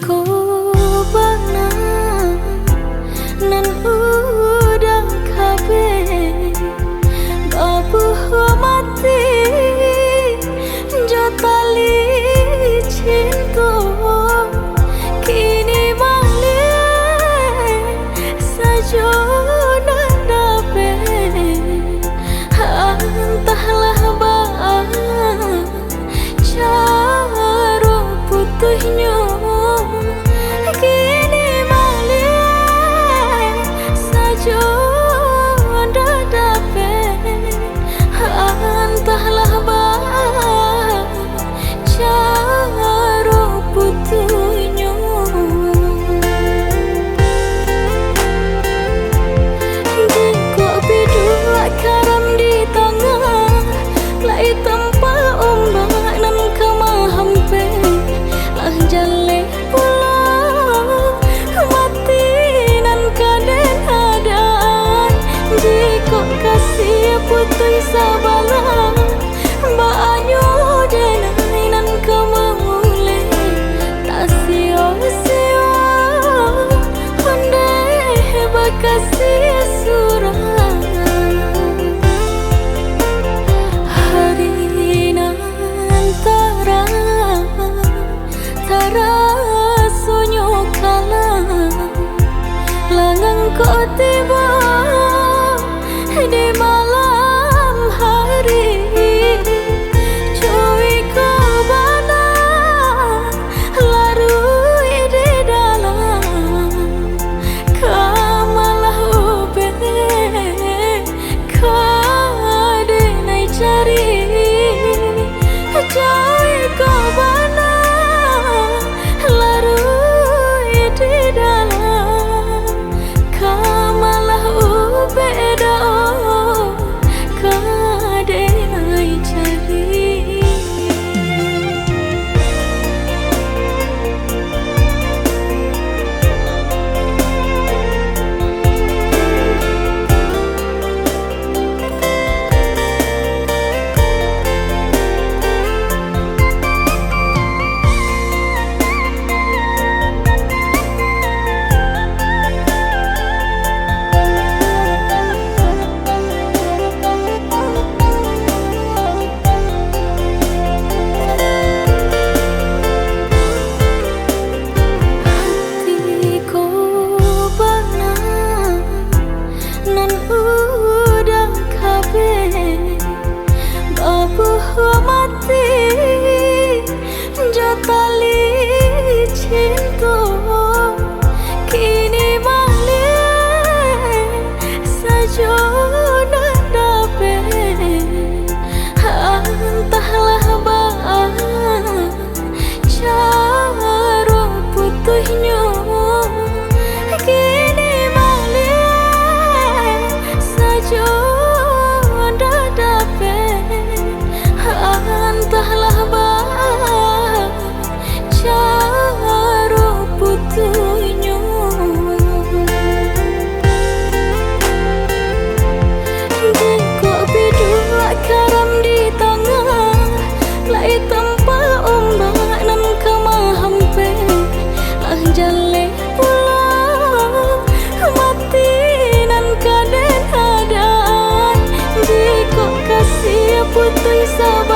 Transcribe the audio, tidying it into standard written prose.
ko bana nan udah kabe gabuh mati jatali cinta kini balik saja nadabe entahlah cara putuhnya kini balik saja nadabe entahlah cara putuhnya kok berdua karam di tengah lai tempat ombak nan kemahampe lah jale pulang mati nan kaden adaan jika kasih putui sabala banyu denai nan kemamule tak sia-sia andai bakasih surah hari nantara sonyo kala langang kau tiba di malam hari cuy kau bana larui di dalam kamalah ube kadenai cari cuy kau bana larui di dalam kamalah ube kadenai cari. Mati jatali cinta kini balik saja nadabe entahlah cara putuhnya kini balik saja nadabe entahlah cara putuhnya kok berdua karam di tengah lai tempat ombak nan kemahampe lah jale pulang mati nan kaden adaan jika kasih putui sabar